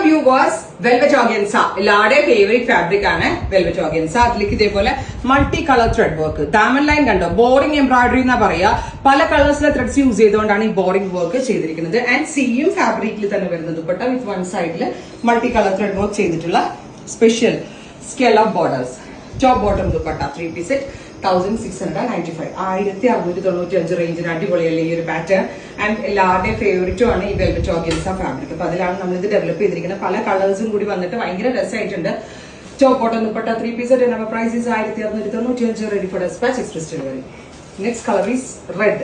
Viewers, velvet organza എല്ലാവരുടെ favourite fabric ആണ് velvet organza. അതിലേക്ക് ഇതേപോലെ multi colour thread work, diamond line കണ്ടോ, ബോറിംഗ് എംബ്രോയിഡറി എന്നാ പറയാ. പല കളേഴ്സിലെ ത്രെഡ്സ് യൂസ് ചെയ്തുകൊണ്ടാണ് ഈ ബോറിംഗ് വർക്ക് ചെയ്തിരിക്കുന്നത്. ആൻഡ് സെയിം ഫാബ്രിക്കിൽ തന്നെ വരുന്നത് ദുപ്പട്ട വിത്ത് വൺ സൈഡിൽ മൾട്ടി കളർ ത്രെഡ് വർക്ക് ചെയ്തിട്ടുള്ള special scallop borders. Top bottom dupatta 3 piece set 1695, 1695 റേഞ്ചിന് അടിപൊളിയല്ലേ ഈ ഒരു പാറ്റേൺ. ആൻഡ് എല്ലാവരുടെയും ഫേവറേറ്റും ആണ് ഈ വെൽവെറ്റ് ഓർഗൻസ ഫാബ്രിക്. അപ്പൊ അതിലാണ് നമ്മൾ ഇത് ഡെവലപ്പ് ചെയ്തിരിക്കുന്നത്. പല കളേഴ്സും കൂടി വന്നിട്ട് ഭയങ്കര രസമായിട്ടുണ്ട്. Top bottom dupatta 3 piece set and our price is 1695, ready for dispatch, express delivery. Next color is red.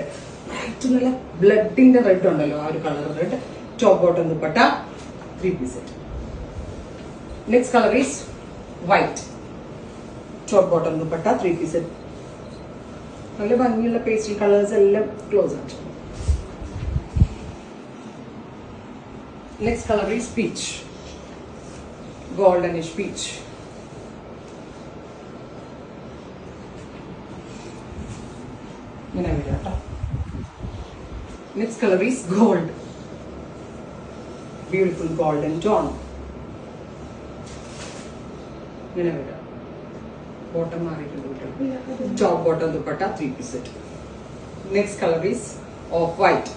നല്ല ബ്ലഡിന്റെ റെഡ് ഉണ്ടല്ലോ, ആ ഒരു colour red. Top bottom dupatta 3 piece set. Next color is white. Top bottom dupatta 3 piece set. നല്ല ഭംഗിയുള്ള pastel colours എല്ലാം close ആണ്. Next colour is peach, goldenish peach. ഇങ്ങനെ വരാം കേട്ടോ. Next colour is gold, beautiful golden tone. ഇങ്ങനെ വരാം. ബോട്ടം മാറിയിട്ടുണ്ട്. Top bottom dupatta 3 piece set. Next colour is off white.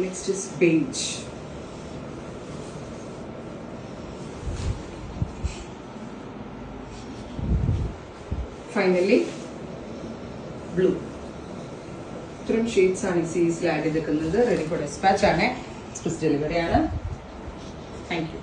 Next is beige. Finally blue. ഇത്രയും shades ആണ് ഈ സീരീസിൽ ആഡ് ചെയ്തിരിക്കുന്നത്. റെഡി ഫോർ ഡിസ്പാച്ച് ആണ്, എക്സ്പ്രസ് ഡെലിവറി ആണ്. Thank you.